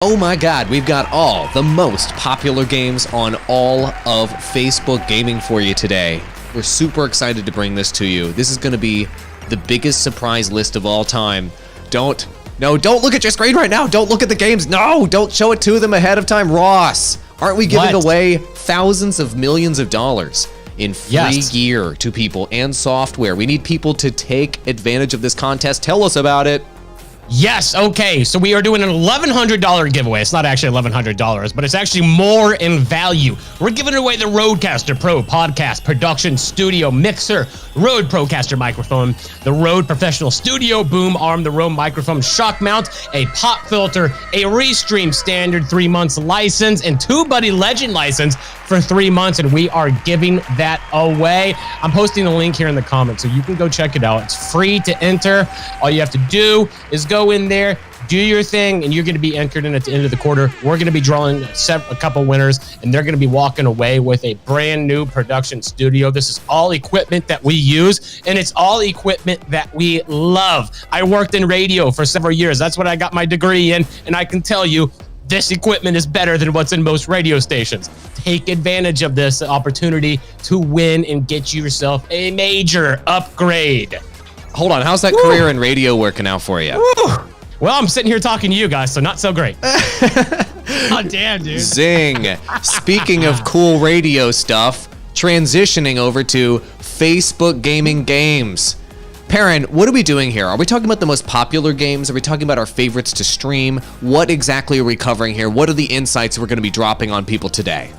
Oh my god, we've got all the most popular games on all of Facebook gaming for you today. We're super excited to bring this to you. This is going to be the biggest surprise list of all time. Don't look at your screen right now. Don't look at the games. No, don't show it to them ahead of time. Ross, aren't we giving away thousands of millions of dollars in free gear to people and software? We need people to take advantage of this contest. Tell us about it. Yes, okay, so we are doing an $1,100 giveaway. It's not actually $1,100, but it's actually more in value. We're giving away the Rodecaster Pro podcast production studio mixer, Rode Procaster microphone, the Rode Professional Studio boom arm, the Rode microphone shock mount, a pop filter, a Restream standard 3 months license, and TubeBuddy Legend license for 3 months, and we are giving that away. I'm posting a link here in the comments, so you can go check it out. It's free to enter. All you have to do is go in there, do your thing, and you're going to be entered in at the end of the quarter. We're going to be drawing a couple winners, and they're going to be walking away with a brand new production studio. This is all equipment that we use, and it's all equipment that we love. I worked in radio for several years. That's what I got my degree in, and I can tell you, this equipment is better than what's in most radio stations. Take advantage of this opportunity to win and get yourself a major upgrade. Hold on, how's that career in radio working out for you? Well, I'm sitting here talking to you guys, so not so great. Oh, damn, dude. Zing. Speaking of cool radio stuff, transitioning over to Facebook gaming games. Perrin, what are we doing here? Are we talking about the most popular games? Are we talking about our favorites to stream? What exactly are we covering here? What are the insights we're going to be dropping on people today?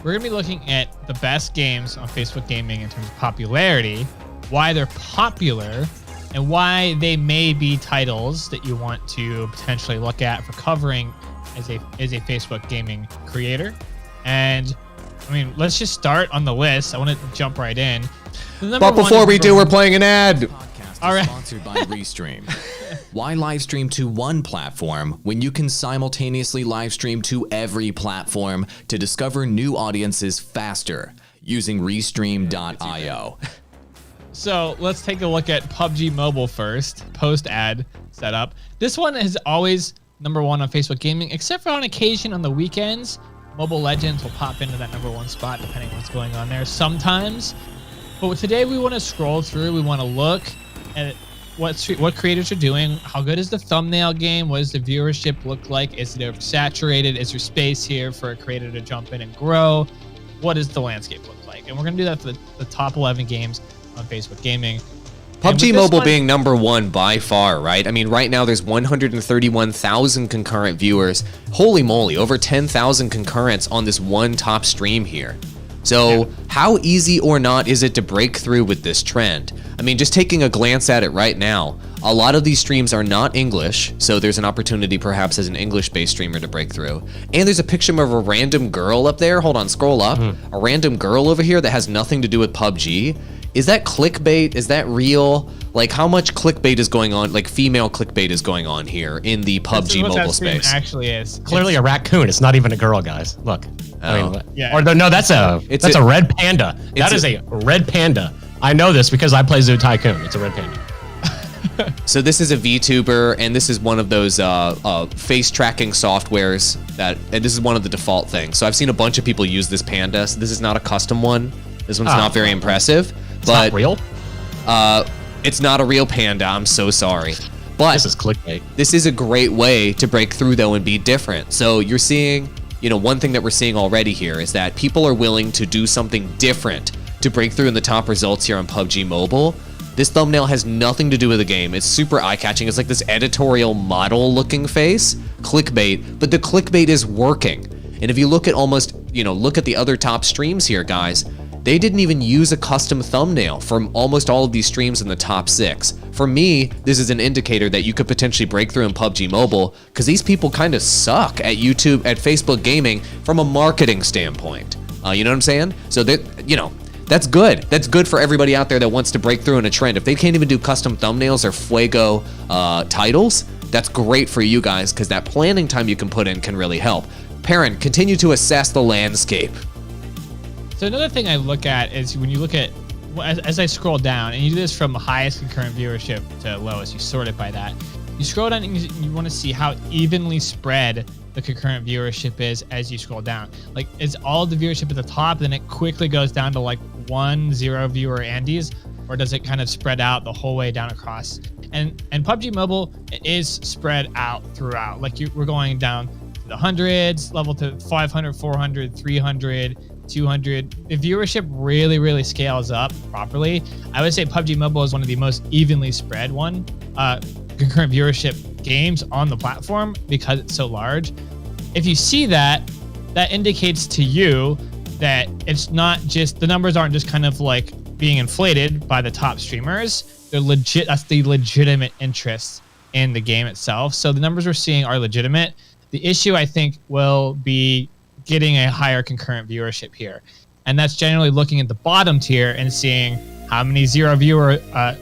We're going to be looking at the best games on Facebook gaming in terms of popularity, why they're popular, and why they may be titles that you want to potentially look at for covering as a Facebook gaming creator. And I mean, let's just start on the list. I want to jump right in. But before we do, we're playing an ad. All right. Sponsored by Restream. Why live stream to one platform when you can simultaneously live stream to every platform to discover new audiences faster using Restream.io? So let's take a look at PUBG Mobile first, post-ad setup. This one is always #1 on Facebook gaming, except for on occasion on the weekends. Mobile Legends will pop into that #1 spot depending on what's going on there sometimes. But today we want to scroll through, we want to look at what creators are doing, how good is the thumbnail game, what does the viewership look like, is it oversaturated, is there space here for a creator to jump in and grow, what does the landscape look like? And we're going to do that for the top 11 games on Facebook gaming. PUBG Mobile being #1 by far, right? I mean, right now there's 131,000 concurrent viewers. Holy moly, over 10,000 concurrents on this one top stream here. So how easy or not is it to break through with this trend? I mean, just taking a glance at it right now, a lot of these streams are not English, so there's an opportunity perhaps as an English-based streamer to break through. And there's a picture of a random girl up there. Hold on, scroll up. A random girl over here that has nothing to do with PUBG. Is that clickbait? Is that real? Like, how much clickbait is going on, like female clickbait is going on here in the PUBG mobile space? Actually is. Clearly a raccoon. It's not even a girl, guys. Look. I mean, yeah. Or no, that's a red panda. That is a red panda. I know this because I play Zoo Tycoon. It's a red panda. So this is a VTuber, and this is one of those face tracking softwares and this is one of the default things. So I've seen a bunch of people use this panda. So this is not a custom one. This one's not very impressive. It's not real? It's not a real panda. I'm so sorry. But this is clickbait. This is a great way to break through, though, and be different. So you're seeing, one thing that we're seeing already here is that people are willing to do something different to break through in the top results here on PUBG Mobile. This thumbnail has nothing to do with the game. It's super eye-catching. It's like this editorial model-looking face, clickbait, but the clickbait is working. And if you look at look at the other top streams here, guys, they didn't even use a custom thumbnail from almost all of these streams in the top 6. For me, this is an indicator that you could potentially break through in PUBG Mobile because these people kind of suck at YouTube, at Facebook gaming from a marketing standpoint. You know what I'm saying? So that's good. That's good for everybody out there that wants to break through in a trend. If they can't even do custom thumbnails or Fuego titles, that's great for you guys because that planning time you can put in can really help. Perrin, continue to assess the landscape. So another thing I look at is when you look at, as I scroll down, and you do this from highest concurrent viewership to lowest, you sort it by that. You scroll down and you want to see how evenly spread the concurrent viewership is as you scroll down. Like, is all the viewership at the top, then it quickly goes down to like 1 0 viewer Andes, or does it kind of spread out the whole way down across? And PUBG Mobile is spread out throughout. Like, we're going down to the hundreds, level to 500, 400, 300, 200. The viewership really scales up properly. I would say PUBG Mobile is one of the most evenly spread concurrent viewership games on the platform because it's so large. If you see that, that indicates to you that it's not just, the numbers aren't just kind of like being inflated by the top streamers. They're legit. That's the legitimate interest in the game itself. So the numbers we're seeing are legitimate. The issue, I think, will be getting a higher concurrent viewership here. And that's generally looking at the bottom tier and seeing how many 0 viewer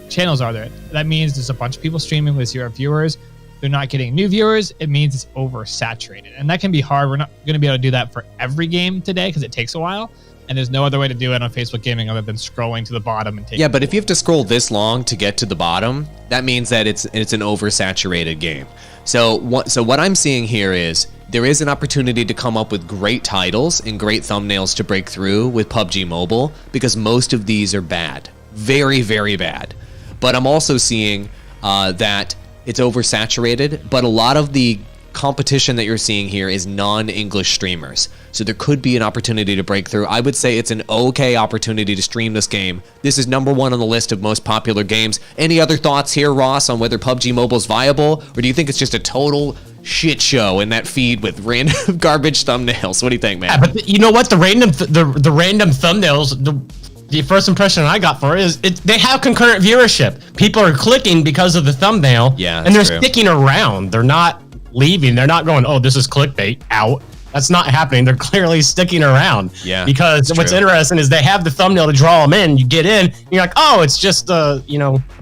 channels are there. That means there's a bunch of people streaming with 0 viewers. They're not getting new viewers. It means it's oversaturated. And that can be hard. We're not going to be able to do that for every game today because it takes a while. And there's no other way to do it on Facebook Gaming other than scrolling to the bottom and taking. Yeah, but if you have to scroll this long to get to the bottom, that means that it's an oversaturated game. So what I'm seeing here is there is an opportunity to come up with great titles and great thumbnails to break through with PUBG Mobile because most of these are bad. Very, very bad. But I'm also seeing that it's oversaturated, but a lot of the competition that you're seeing here is non-English streamers. So there could be an opportunity to break through. I would say it's an okay opportunity to stream this game. This is #1 on the list of most popular games. Any other thoughts here, Ross, on whether PUBG Mobile is viable? Or do you think it's just a total shit show in that feed with random garbage thumbnails? What do you think, man? Yeah, but you know what? The random thumbnails, the first impression I got for it is they have concurrent viewership. People are clicking because of the thumbnail, and they're sticking around. They're not leaving. They're not going, oh, this is clickbait, out. That's not happening. They're clearly sticking around. Yeah, because what's interesting is they have the thumbnail to draw them in. You get in, and you're like, oh, it's just a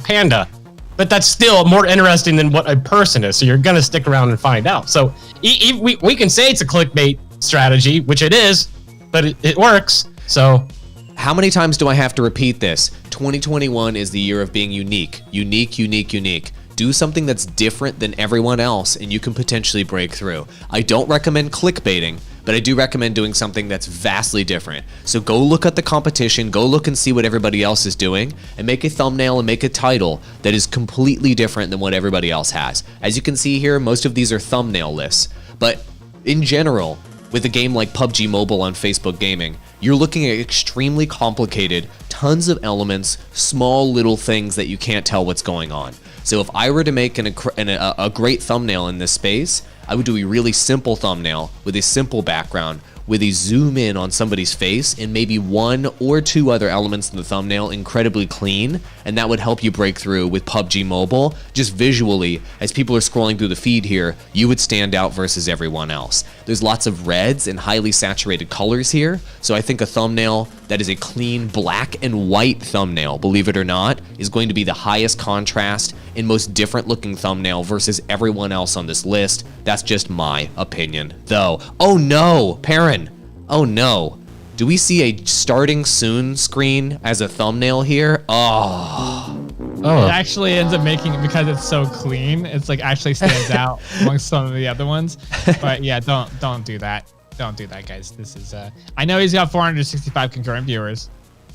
panda. But that's still more interesting than what a person is. So you're gonna stick around and find out. So we can say it's a clickbait strategy, which it is, but it works. So how many times do I have to repeat this? 2021 is the year of being unique. Unique. Do something that's different than everyone else and you can potentially break through. I don't recommend clickbaiting, but I do recommend doing something that's vastly different. So go look at the competition, go look and see what everybody else is doing, and make a thumbnail and make a title that is completely different than what everybody else has. As you can see here, most of these are thumbnail lists, but in general, with a game like PUBG Mobile on Facebook Gaming, you're looking at extremely complicated, tons of elements, small little things that you can't tell what's going on. So if I were to make a great thumbnail in this space, I would do a really simple thumbnail with a simple background, with a zoom in on somebody's face and maybe 1 or 2 other elements in the thumbnail incredibly clean, and that would help you break through with PUBG Mobile. Just visually, as people are scrolling through the feed here, you would stand out versus everyone else. There's lots of reds and highly saturated colors here, so I think a thumbnail that is a clean black and white thumbnail, believe it or not, is going to be the highest contrast and most different looking thumbnail versus everyone else on this list. That's just my opinion, though. Oh no, Perrin. Oh no. Do we see a starting soon screen as a thumbnail here? Oh. It actually ends up making it because it's so clean. It's like actually stands out amongst some of the other ones. But yeah, don't do that. Don't do that, guys. This is I know he's got 465 concurrent viewers,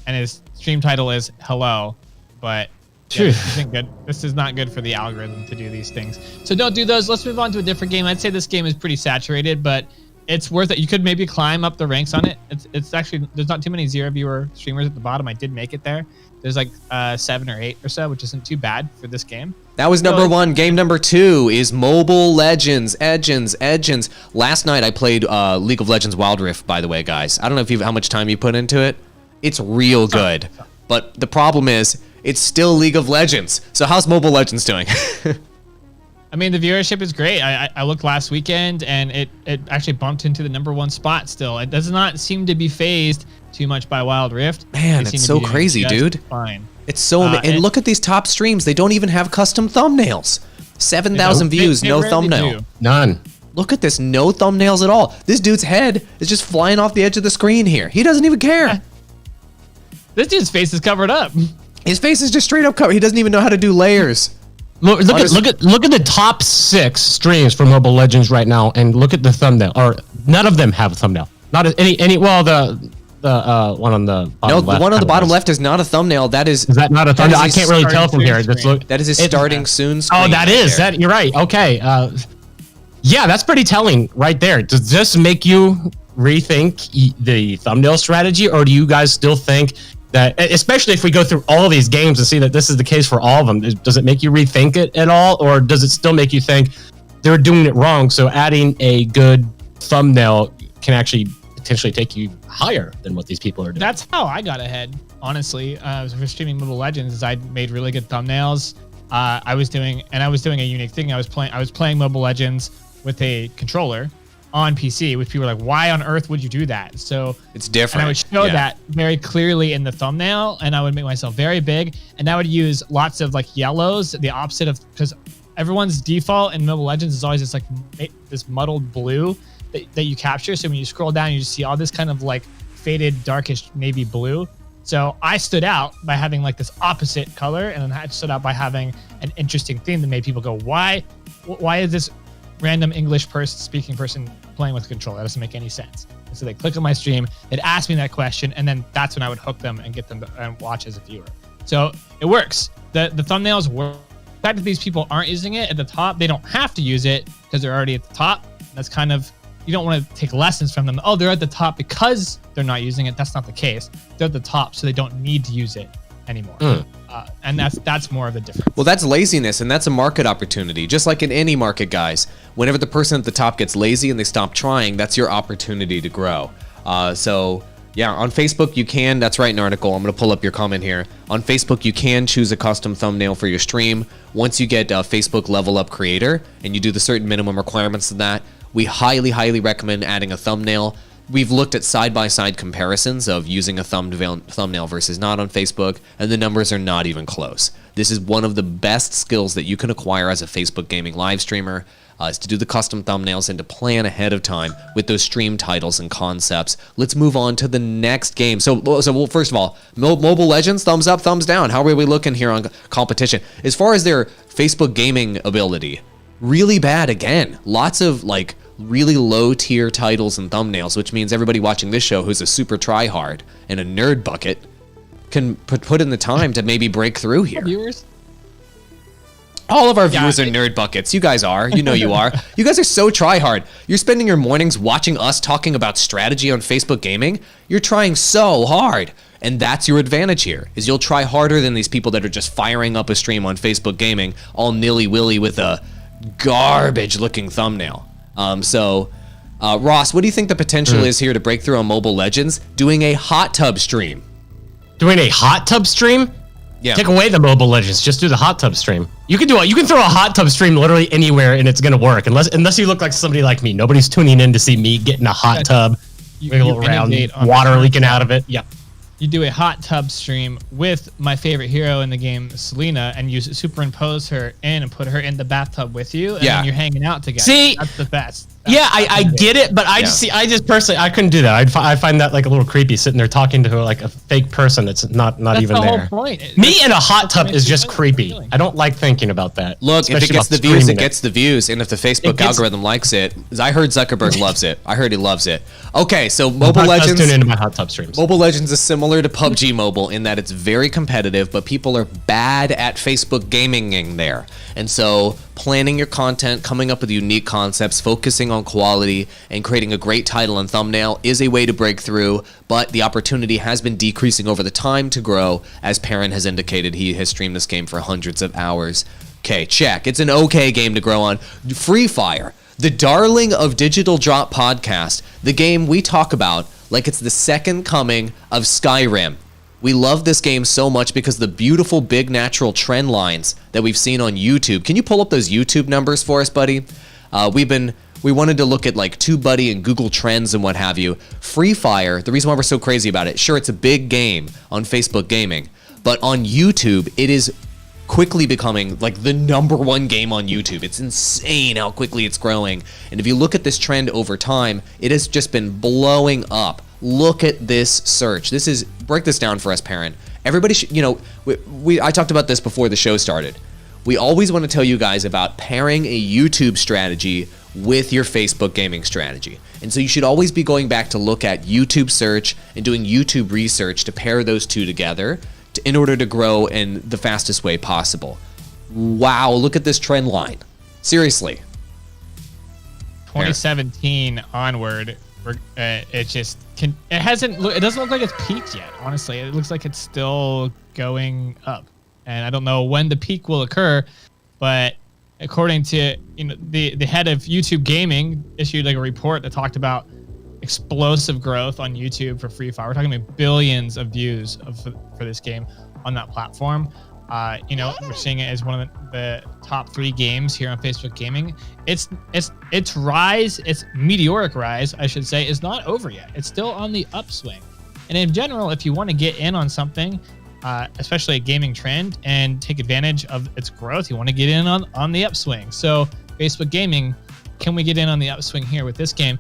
and his stream title is Hello, but yeah, this isn't good. This is not good for the algorithm to do these things. So don't do those. Let's move on to a different game. I'd say this game is pretty saturated, but it's worth it. You could maybe climb up the ranks on it. It's actually, there's not too many 0 viewer streamers at the bottom. I did make it there. There's like 7 or 8 or so, which isn't too bad for this game. That was #1. Game #2 is Mobile Legends. Edgens. Last night I played League of Legends Wild Rift, by the way, guys. I don't know how much time you put into it. It's real good. But the problem is, it's still League of Legends. So how's Mobile Legends doing? I mean, the viewership is great. I looked last weekend, and it actually bumped into the #1 spot still. It does not seem to be phased too much by Wild Rift. Man, it's so crazy, dude. Fine. It's so and look at these top streams. They don't even have custom thumbnails. 7,000 views, no thumbnail. None. Look at this, no thumbnails at all. This dude's head is just flying off the edge of the screen here. He doesn't even care. This dude's face is covered up. His face is just straight up covered. He doesn't even know how to do layers. Look at the top 6 streams for Mobile Legends right now, and look at the thumbnail. Or none of them have a thumbnail. Not any. Well, the one on the bottom left. No, the one on the bottom left is not a thumbnail. That is. Is that not a thumbnail? I can't really tell from here. Just look. That is his starting soon screen. Oh, that is that. You're right. Okay. Yeah, that's pretty telling right there. Does this make you rethink the thumbnail strategy, or do you guys still think that, especially if we go through all of these games and see that this is the case for all of them, does it make you rethink it at all, or does it still make you think they're doing it wrong? So adding a good thumbnail can actually potentially take you higher than what these people are doing. That's how I got ahead, honestly. For streaming Mobile Legends, is I made really good thumbnails. I was doing a unique thing. I was playing Mobile Legends with a controller on PC, which people were like, why on earth would you do that? So it's different. And I would show that very clearly in the thumbnail, and I would make myself very big, and I would use lots of like yellows, the opposite of, because everyone's default in Mobile Legends is always this muddled blue that you capture. So when you scroll down, you just see all this kind of like faded darkish navy blue. So I stood out by having like this opposite color, and then I stood out by having an interesting theme that made people go, why is this random English speaking person playing with a controller? That doesn't make any sense. And so they click on my stream, they'd ask me that question, and then that's when I would hook them and get them to watch as a viewer. So it works. The thumbnails work. The fact that these people aren't using it at the top, they don't have to use it because they're already at the top. That's kind of, you don't want to take lessons from them. Oh, they're at the top because they're not using it. That's not the case. They're at the top, so they don't need to use it anymore. And that's more of the difference. Well, that's laziness, and that's a market opportunity. Just like in any market, guys, whenever the person at the top gets lazy and they stop trying, that's your opportunity to grow. So yeah, on Facebook you can, that's right, an article, I'm going to pull up your comment here. On Facebook you can choose a custom thumbnail for your stream. Once you get Facebook Level Up Creator and you do the certain minimum requirements of that, we highly recommend adding a thumbnail. We've looked at side-by-side comparisons of using a thumbnail versus not on Facebook, and the numbers are not even close. This is one of the best skills that you can acquire as a Facebook gaming live streamer, is to do the custom thumbnails and to plan ahead of time with those stream titles and concepts. Let's move on to the next game. So well, first of all, Mobile Legends, thumbs up, thumbs down. How are we looking here on competition? As far as their Facebook gaming ability, really bad again. Lots of like really low tier titles and thumbnails, which means everybody watching this show who's a super tryhard and a nerd bucket can put in the time to maybe break through here. Viewers? All of our viewers are nerd buckets. You guys are. You know you are. You guys are so tryhard. You're spending your mornings watching us talking about strategy on Facebook gaming. You're trying so hard. And that's your advantage here, is you'll try harder than these people that are just firing up a stream on Facebook gaming all nilly-willy with a garbage-looking thumbnail. Ross, what do you think the potential is here to break through on Mobile Legends? Doing a hot tub stream. Doing a hot tub stream? Yeah. Take away the Mobile Legends. Just do the hot tub stream. You can throw a hot tub stream literally anywhere and it's gonna work. Unless you look like somebody like me. Nobody's tuning in to see me get in a hot tub, wiggle around, water leaking out of it. Yeah. You do a hot tub stream with my favorite hero in the game, Selena, and you superimpose her in and put her in the bathtub with you, and then you're hanging out together. See, that's the best. I get it, but I just personally, I couldn't do that. I find that like a little creepy, sitting there talking to like a fake person that's not even there. That's the whole point. Me in a hot tub is just creepy. I don't like thinking about that. Look, if it gets the views, it gets the views, and if the Facebook algorithm likes it, I heard Zuckerberg loves it. I heard he loves it. Okay, so Mobile Legends. Tune into my hot tub streams. Mobile Legends is similar to PUBG Mobile in that it's very competitive, but people are bad at Facebook gaming there. And so planning your content, coming up with unique concepts, focusing on quality, and creating a great title and thumbnail is a way to break through, but the opportunity has been decreasing over the time to grow, as Perrin has indicated. He has streamed this game for hundreds of hours. Okay, check. It's an okay game to grow on. Free Fire, the darling of Digital Drop Podcast, the game we talk about like it's the second coming of Skyrim. We love this game so much because the beautiful big natural trend lines that we've seen on YouTube. Can you pull up those YouTube numbers for us, buddy? We wanted to look at like TubeBuddy and Google Trends and what have you. Free Fire, the reason why we're so crazy about it, sure, it's a big game on Facebook gaming, but on YouTube, it is quickly becoming like the #1 game on YouTube. It's insane how quickly it's growing. And if you look at this trend over time, it has just been blowing up. Look at this search. Break this down for us, Perrin. Everybody should, I talked about this before the show started. we always want to tell you guys about pairing a YouTube strategy with your Facebook gaming strategy. And so you should always be going back to look at YouTube search and doing YouTube research to pair those two together in order to grow in the fastest way possible. Wow, look at this trend line. Seriously. 2017 onward, it doesn't look like it's peaked yet. Honestly, it looks like it's still going up, and I don't know when the peak will occur, but according to the head of YouTube Gaming issued like a report that talked about explosive growth on YouTube for Free Fire. We're talking about billions of views for this game on that platform. We're seeing it as one of the top 3 games here on Facebook Gaming. Its rise, its meteoric rise, I should say, is not over yet. It's still on the upswing. And in general, if you want to get in on something, especially a gaming trend, and take advantage of its growth, you want to get in on the upswing. So Facebook Gaming, can we get in on the upswing here with this game?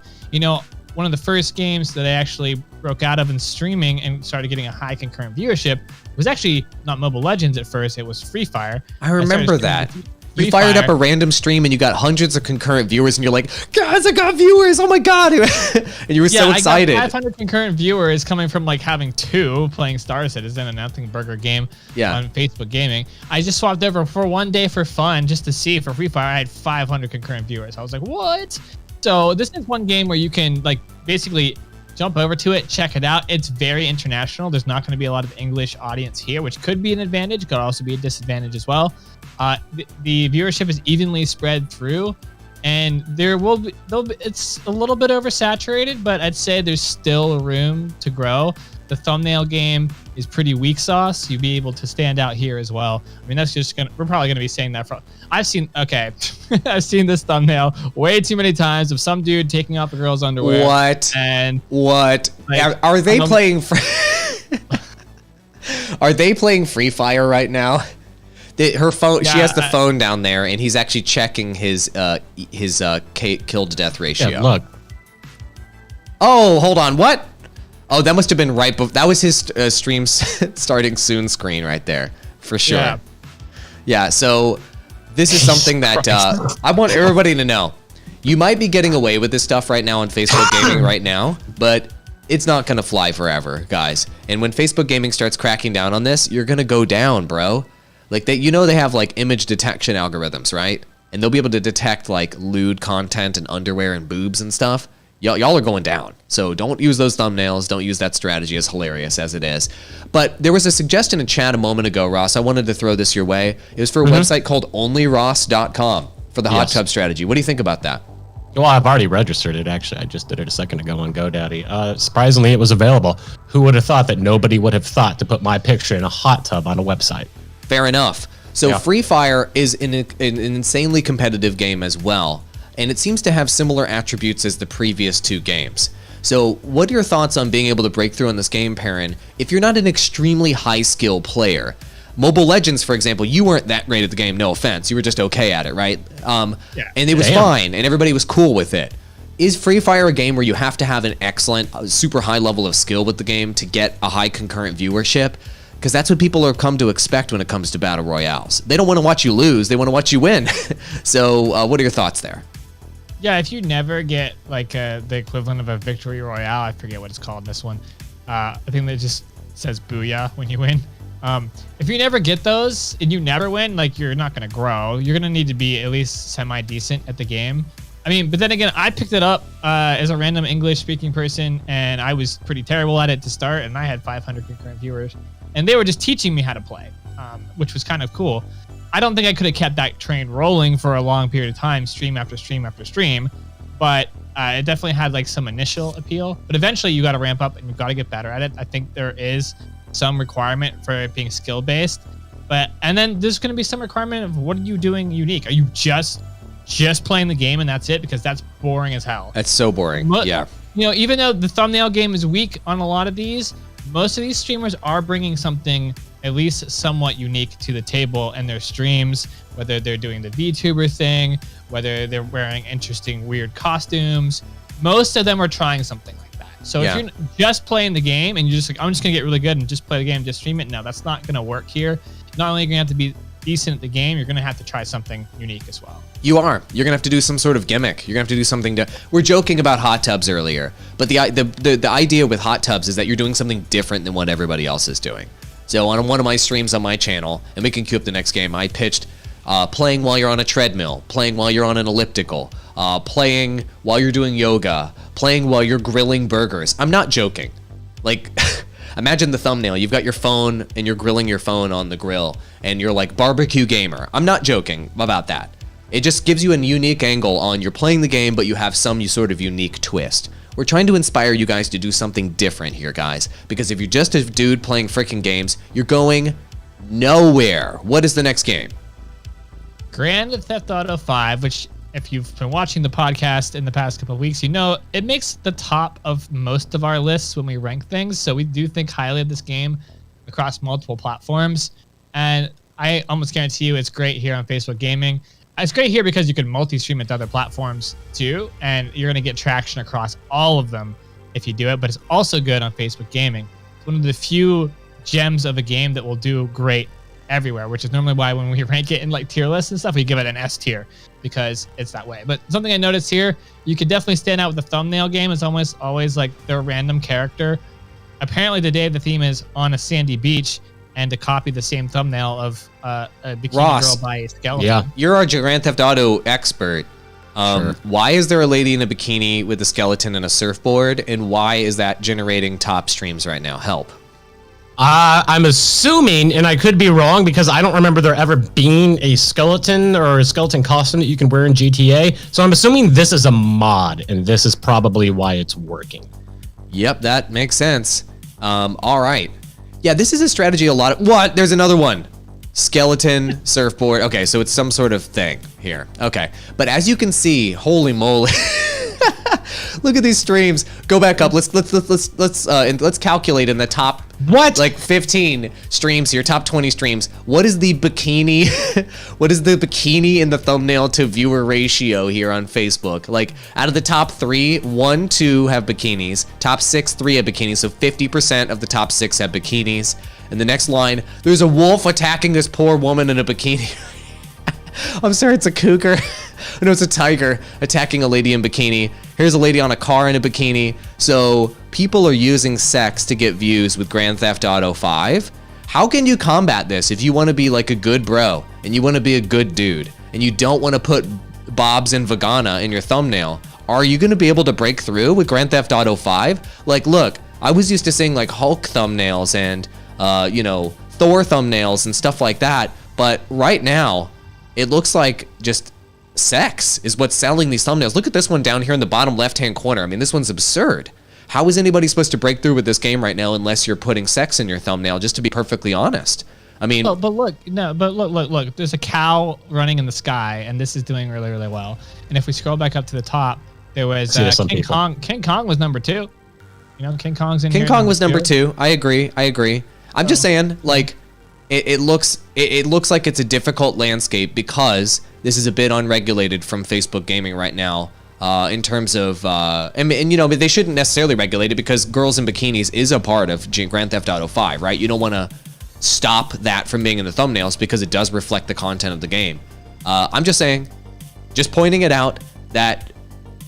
One of the first games that I actually broke out of in streaming and started getting a high concurrent viewership was actually not Mobile Legends at first, it was Free Fire. I remember that. You fired up a random stream and you got hundreds of concurrent viewers and you're like, guys, I got viewers, oh my God. And you were so excited. I got 500 concurrent viewers coming from like having 2 playing Star Citizen and Nothing Burger game on Facebook Gaming. I just swapped over for one day for fun just to see for Free Fire. I had 500 concurrent viewers. I was like, what? So this is one game where you can like basically jump over to it, check it out. It's very international. There's not going to be a lot of English audience here, which could be an advantage, could also be a disadvantage as well. The viewership is evenly spread through, and it's a little bit oversaturated, but I'd say there's still room to grow. The thumbnail game is pretty weak sauce. You'll be able to stand out here as well. I mean, we're probably gonna be saying that I've seen this thumbnail way too many times of some dude taking off a girl's underwear. What? And what? Like, are they playing? Are they playing Free Fire right now? Her phone. Yeah, she has the phone down there, and he's actually checking his kill to death ratio. Yeah, look. Oh, hold on. What? Oh, that must have been right before. That was his stream starting soon screen right there, for sure. Yeah. So this is something that I want everybody to know. You might be getting away with this stuff right now on Facebook Gaming right now, but it's not gonna fly forever, guys. And when Facebook Gaming starts cracking down on this, you're gonna go down, bro. Like they have like image detection algorithms, right? And they'll be able to detect like lewd content and underwear and boobs and stuff. Y'all are going down. So don't use those thumbnails. Don't use that strategy, as hilarious as it is. But there was a suggestion in chat a moment ago, Ross. I wanted to throw this your way. It was for a website called onlyross.com for the hot tub strategy. What do you think about that? Well, I've already registered it, actually. I just did it a second ago on GoDaddy. Surprisingly, it was available. Who would have thought that nobody would have thought to put my picture in a hot tub on a website? Fair enough. So Free Fire is an insanely competitive game as well. And it seems to have similar attributes as the previous 2 games. So what are your thoughts on being able to break through in this game, Perrin, if you're not an extremely high skill player? Mobile Legends, for example, you weren't that great at the game, no offense. You were just okay at it, right? And it was fine, and everybody was cool with it. Is Free Fire a game where you have to have an excellent, super high level of skill with the game to get a high concurrent viewership? Because that's what people are come to expect when it comes to Battle Royales. They don't want to watch you lose, they want to watch you win. So what are your thoughts there? Yeah, if you never get like the equivalent of a victory royale, I forget what it's called in this one. I think that just says booyah when you win. If you never get those and you never win, like you're not gonna grow. You're gonna need to be at least semi-decent at the game. I mean, but then again, I picked it up as a random English-speaking person, and I was pretty terrible at it to start, and I had 500 concurrent viewers, and they were just teaching me how to play, which was kind of cool. I don't think I could have kept that train rolling for a long period of time, stream after stream after stream, but it definitely had like some initial appeal. But eventually you got to ramp up and you've got to get better at it. I think there is some requirement for it being skill based, and then there's going to be some requirement of what are you doing unique? Are you just playing the game and that's it? Because that's boring as hell. That's so boring. Yeah. Even though the thumbnail game is weak on a lot of these, most of these streamers are bringing something at least somewhat unique to the table in their streams, whether they're doing the VTuber thing, whether they're wearing interesting, weird costumes. Most of them are trying something like that. So if you're just playing the game and you're just like, I'm just going to get really good and just play the game, just stream it. No, that's not going to work here. Not only are you going to have to be decent at the game, you're going to have to try something unique as well. You are. You're gonna have to do some sort of gimmick. You're gonna have to do something to. We're joking about hot tubs earlier, but the idea with hot tubs is that you're doing something different than what everybody else is doing. So on one of my streams on my channel, and we can queue up the next game, I pitched playing while you're on a treadmill, playing while you're on an elliptical, playing while you're doing yoga, playing while you're grilling burgers. I'm not joking. Like, imagine the thumbnail. You've got your phone and you're grilling your phone on the grill, and you're like barbecue gamer. I'm not joking about that. It just gives you a unique angle on you're playing the game, but you have some sort of unique twist. We're trying to inspire you guys to do something different here, guys, because if you're just a dude playing freaking games, you're going nowhere. What is the next game? Grand Theft Auto 5, which if you've been watching the podcast in the past couple of weeks, you know it makes the top of most of our lists when we rank things. So we do think highly of this game across multiple platforms. And I almost guarantee you it's great here on Facebook Gaming. It's great here because you can multi-stream it to other platforms too, and you're going to get traction across all of them if you do it, but it's also good on Facebook Gaming. It's one of the few gems of a game that will do great everywhere, which is normally why when we rank it in like tier lists and stuff, we give it an S tier because it's that way. But something I noticed here, you could definitely stand out with the thumbnail game. It's almost always like their random character. Apparently today the theme is on a sandy beach, and to copy the same thumbnail of a bikini Ross, girl by a skeleton. Yeah. You're our Grand Theft Auto expert. Sure. Why is there a lady in a bikini with a skeleton and a surfboard, and why is that generating top streams right now? Help. I'm assuming, and I could be wrong because I don't remember there ever being a skeleton or a skeleton costume that you can wear in GTA. So I'm assuming this is a mod, and this is probably why it's working. Yep, that makes sense. All right. Yeah, this is a strategy a lot of... What? There's another one. Skeleton, surfboard. Okay, so it's some sort of thing here. Okay. But as you can see, holy moly. Look at these streams. Go back up. Let's calculate in the top like 15 streams here, top 20 streams. What is the bikini? What is the bikini in the thumbnail to viewer ratio here on Facebook? Like out of the top 3, 1, 2 have bikinis. Top 6, 3 have bikinis. So 50% of the top 6 have bikinis. And the next line, there's a wolf attacking this poor woman in a bikini. I'm sorry, it's a cougar. No, it's a tiger attacking a lady in bikini. Here's a lady on a car in a bikini. So people are using sex to get views with Grand Theft Auto 5. How can you combat this if you want to be like a good bro and you want to be a good dude and you don't want to put Bob's and Vagana in your thumbnail? Are you going to be able to break through with Grand Theft Auto 5? Like, look, I was used to seeing like Hulk thumbnails and, Thor thumbnails and stuff like that. But right now, it looks like just sex is what's selling these thumbnails. Look at this one down here in the bottom left-hand corner. I mean, this one's absurd. How is anybody supposed to break through with this game right now unless you're putting sex in your thumbnail, just to be perfectly honest? I mean... But look. There's a cow running in the sky, and this is doing really, really well. And if we scroll back up to the top, there was King Kong. King Kong was number 2. You know, King Kong's in here. King Kong was number 2. I agree. I'm just saying, like... It looks like it's a difficult landscape because this is a bit unregulated from Facebook Gaming right now in terms of but they shouldn't necessarily regulate it because girls in bikinis is a part of Grand Theft Auto 5, right? You don't want to stop that from being in the thumbnails because it does reflect the content of the game. I'm just saying, just pointing it out that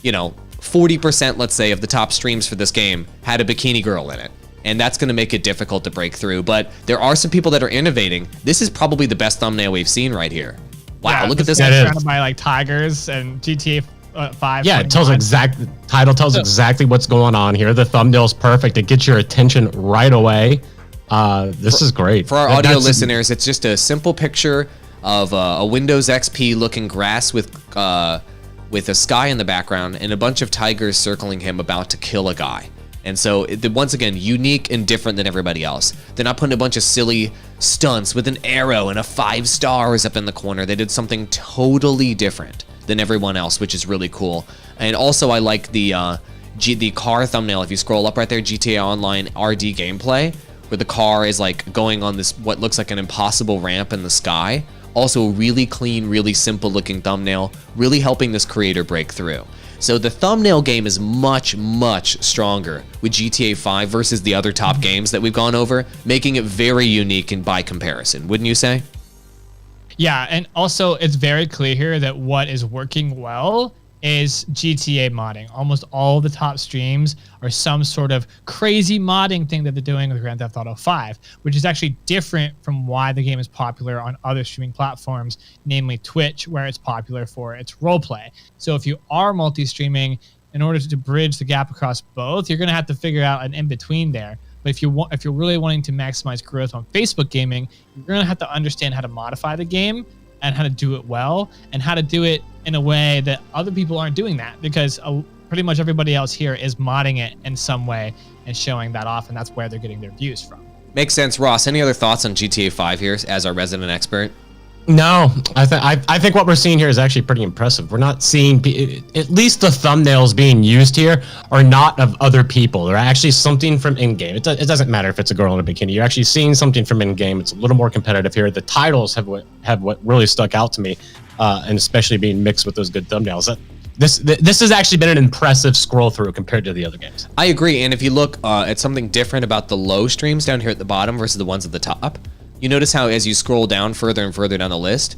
40%, let's say, of the top streams for this game had a bikini girl in it. And that's going to make it difficult to break through. But there are some people that are innovating. This is probably the best thumbnail we've seen right here. Wow, look at this. It's surrounded by like tigers and GTA 5. Yeah, it tells title tells exactly what's going on here. The thumbnail's perfect. It gets your attention right away. This is great. For our audio listeners, it's just a simple picture of a Windows XP looking grass with a sky in the background and a bunch of tigers circling him about to kill a guy. And so, once again, unique and different than everybody else. They're not putting a bunch of silly stunts with an arrow and a 5 stars up in the corner. They did something totally different than everyone else, which is really cool. And also, I like the car thumbnail. If you scroll up right there, GTA Online RD gameplay, where the car is like going on this what looks like an impossible ramp in the sky. Also, really clean, really simple looking thumbnail, really helping this creator break through. So the thumbnail game is much, much stronger with GTA 5 versus the other top games that we've gone over, making it very unique and by comparison, wouldn't you say? Yeah, and also it's very clear here that what is working well is GTA modding. Almost all the top streams are some sort of crazy modding thing that they're doing with Grand Theft Auto 5, which is actually different from why the game is popular on other streaming platforms, namely Twitch, where it's popular for its roleplay. So if you are multi-streaming, in order to bridge the gap across both, you're going to have to figure out an in-between there. But if you're really wanting to maximize growth on Facebook gaming, you're going to have to understand how to modify the game and how to do it well and how to do it in a way that other people aren't doing that, because pretty much everybody else here is modding it in some way and showing that off, and that's where they're getting their views from. Makes sense. Ross, any other thoughts on GTA 5 here as our resident expert? No, I think what we're seeing here is actually pretty impressive. We're not seeing, at least the thumbnails being used here are not of other people. They're actually something from in-game. It doesn't matter if it's a girl in a bikini. You're actually seeing something from in-game. It's a little more competitive here. The titles have what really stuck out to me, and especially being mixed with those good thumbnails. This has actually been an impressive scroll through compared to the other games. I agree. And if you look at something different about the low streams down here at the bottom versus the ones at the top, you notice how as you scroll down further and further down the list,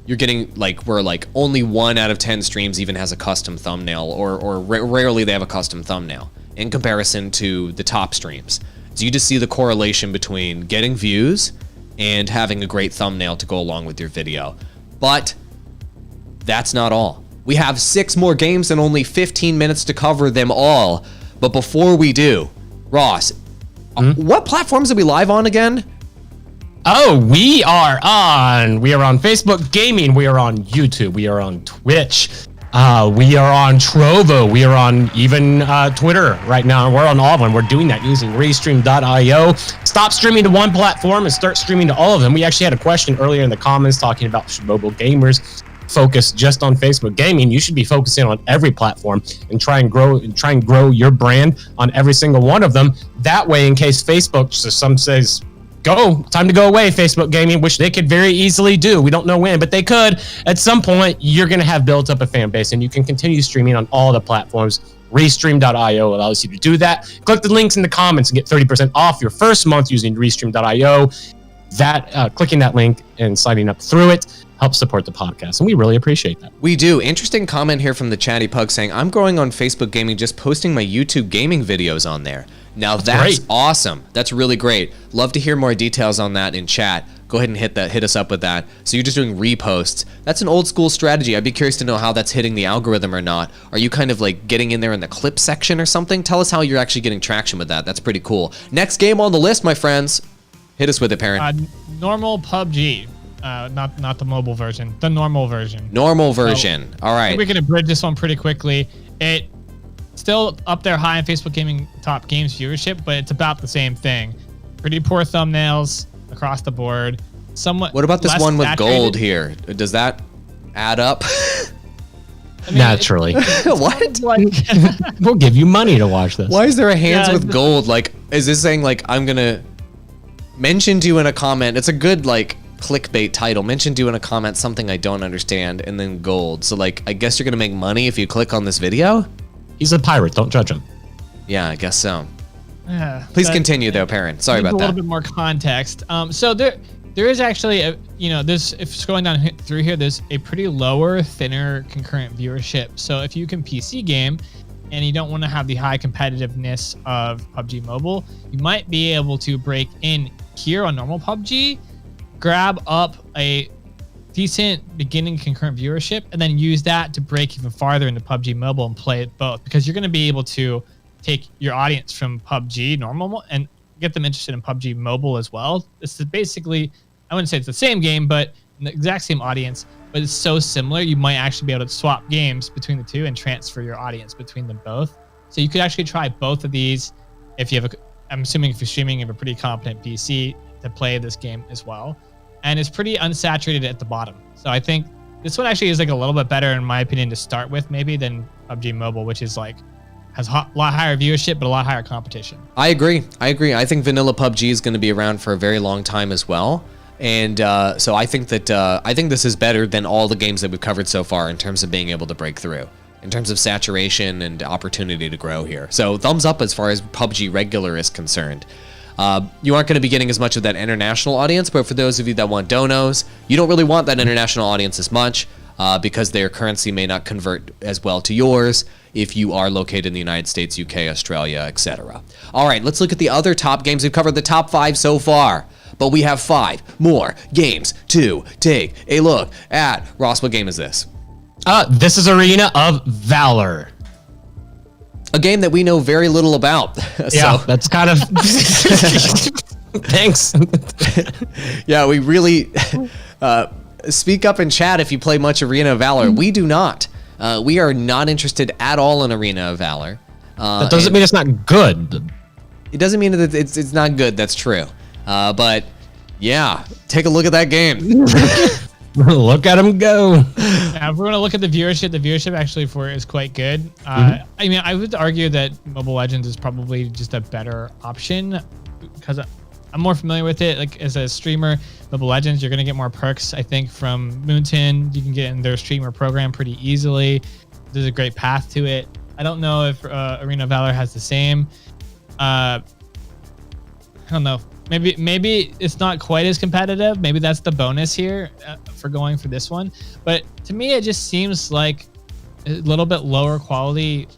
you're getting where only 1 out of 10 streams even has a custom thumbnail, or rarely they have a custom thumbnail in comparison to the top streams. So you just see the correlation between getting views and having a great thumbnail to go along with your video. But that's not all. We have 6 more games and only 15 minutes to cover them all. But before we do, Ross, what platforms are we live on again? Oh, we are on Facebook Gaming. We are on YouTube. We are on Twitch. We are on Trovo. We are on even Twitter right now. We're on all of them. We're doing that using Restream.io. Stop streaming to one platform and start streaming to all of them. We actually had a question earlier in the comments talking about should mobile gamers focus just on Facebook Gaming. You should be focusing on every platform and try and grow your brand on every single one of them. That way, in case Facebook, so some says, time to go away, Facebook Gaming, which they could very easily do. We don't know when, but they could. At some point, you're going to have built up a fan base, and you can continue streaming on all the platforms. Restream.io allows you to do that. Click the links in the comments and get 30% off your first month using Restream.io. Clicking that link and signing up through it helps support the podcast, and we really appreciate that. We do. Interesting comment here from the Chatty Pug saying, I'm growing on Facebook Gaming, just posting my YouTube gaming videos on there. Now that's awesome. That's really great. Love to hear more details on that in chat. Go ahead and hit us up with that. So you're just doing reposts. That's an old school strategy. I'd be curious to know how that's hitting the algorithm or not. Are you kind of getting in there in the clip section or something? Tell us how you're actually getting traction with that. That's pretty cool. Next game on the list, my friends. Hit us with it, Perrin. Normal PUBG. Not the mobile version. The normal version. Normal version. So, all right. We're going to bridge this one pretty quickly. It still up there high in Facebook Gaming top games viewership, but it's about the same thing. Pretty poor thumbnails across the board. Somewhat. What about this one with saturated gold here? Does that add up? I mean, naturally. What? We'll give you money to watch this. Why is there a hands with gold? Is this saying I'm gonna mention to you in a comment? It's a good clickbait title. Mention to you in a comment something I don't understand, and then gold. So I guess you're gonna make money if you click on this video. He's a pirate. Don't judge him. Yeah, I guess so. Yeah, Please continue though, Perrin. Sorry about that. A little bit more context. So there is actually if scrolling down through here, there's a pretty lower, thinner concurrent viewership. So if you can PC game and you don't want to have the high competitiveness of PUBG Mobile, you might be able to break in here on normal PUBG, grab up a decent beginning concurrent viewership, and then use that to break even farther into PUBG Mobile and play it both, because you're going to be able to take your audience from PUBG normal and get them interested in PUBG Mobile as well. This is basically, I wouldn't say it's the same game, but the exact same audience, but it's so similar, you might actually be able to swap games between the two and transfer your audience between them both. So you could actually try both of these if you have I'm assuming if you're streaming, you have a pretty competent PC to play this game as well. And it's pretty unsaturated at the bottom. So I think this one actually is a little bit better, in my opinion, to start with maybe than PUBG Mobile, which is has a lot higher viewership, but a lot higher competition. I agree. I think vanilla PUBG is going to be around for a very long time as well. And so I think that this is better than all the games that we've covered so far in terms of being able to break through, in terms of saturation and opportunity to grow here. So thumbs up as far as PUBG regular is concerned. You aren't going to be getting as much of that international audience, but for those of you that want donos, you don't really want that international audience as much because their currency may not convert as well to yours if you are located in the United States, UK, Australia, etc. All right, let's look at the other top games. We've covered the top 5 so far, but we have 5 more games to take a look at. Ross, what game is this? This is Arena of Valor. A game that we know very little about. Yeah, that's kind of... Thanks. Yeah, we really... speak up in chat if you play much Arena of Valor. We do not. We are not interested at all in Arena of Valor. That doesn't mean it's not good. It doesn't mean that it's not good. That's true. But yeah, take a look at that game. Look at him go. Now, if we're going to look at the viewership actually for it is quite good. I mean, I would argue that Mobile Legends is probably just a better option because I'm more familiar with it. Like as a streamer, Mobile Legends, you're going to get more perks, I think, from Moonton. You can get in their streamer program pretty easily. There's a great path to it. I don't know if Arena of Valor has the same. I don't know. Maybe it's not quite as competitive. Maybe that's the bonus here for going for this one. But to me, it just seems like a little bit lower quality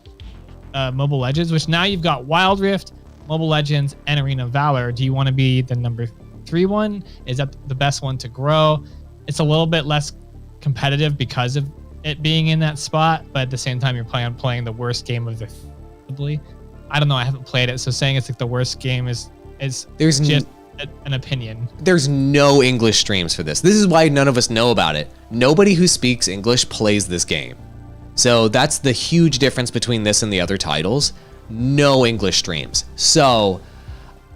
Mobile Legends, which now you've got Wild Rift, Mobile Legends, and Arena of Valor. Do you want to be the number 3 one? Is that the best one to grow? It's a little bit less competitive because of it being in that spot, but at the same time, you're playing the worst game of the... I don't know. I haven't played it, so saying it's like the worst game is there's just an opinion. There's no English streams for this. This is why none of us know about it. Nobody who speaks English plays this game. So that's the huge difference between this and the other titles. No English streams. So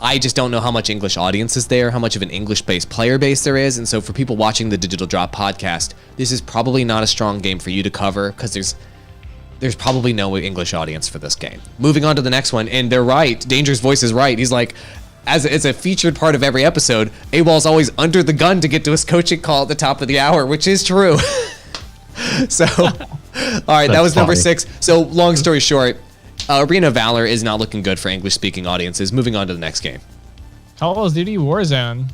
I just don't know how much English audience is there, how much of an English-based player base there is. And so for people watching the Digital Drop podcast, this is probably not a strong game for you to cover because there's probably no English audience for this game. Moving on to the next one, and they're right. Danger's voice is right. He's like, as it's a featured part of every episode, AWOL's always under the gun to get to his coaching call at the top of the hour, which is true. So, all right, that was number 6. So, long story short, Arena of Valor is not looking good for English-speaking audiences. Moving on to the next game. Call of Duty Warzone.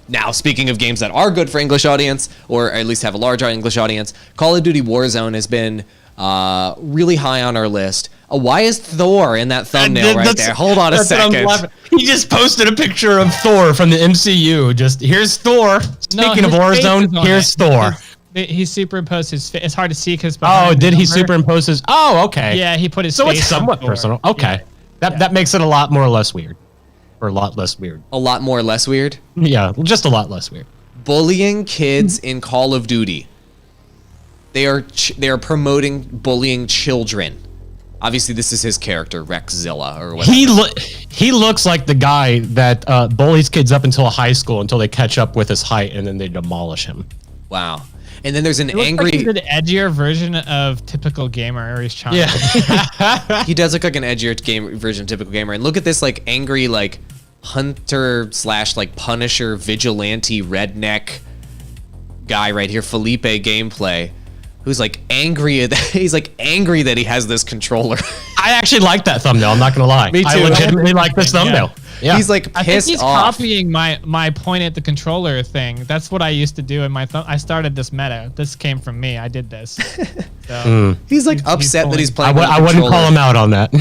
Now, speaking of games that are good for English audience, or at least have a large English audience, Call of Duty Warzone has been really high on our list. Why is Thor in that thumbnail right there? Hold on a second. He just posted a picture of Thor from the MCU. Just here's Thor. Speaking of Warzone, here's Thor. He superimposed his face. It's hard to see because. Oh, did he superimpose his? Oh, okay. Yeah, he put his. So face it's somewhat personal. Okay, yeah. That makes it a lot more or less weird, or a lot less weird. A lot more or less weird. Yeah, just a lot less weird. Bullying kids in Call of Duty. They are promoting bullying children. Obviously, this is his character, Rexzilla, or whatever. He looks like the guy that bullies kids up until high school until they catch up with his height and then they demolish him. Wow. And then there's an angry... Like he's an edgier version of typical gamer, or he's charming. Yeah. He does look like an edgier version of typical gamer. And look at this like angry like hunter / like Punisher vigilante redneck guy right here, Felipe Gameplay. Who's like angry that he's like angry that he has this controller. I actually like that thumbnail. I'm not gonna lie. Me too. I legitimately like this thumbnail. Yeah. He's like pissed I think he's off. copying my point at the controller thing. That's what I used to do in my I started this meta. This came from me. I did this. So He's like upset that he's playing. I wouldn't call him out on that.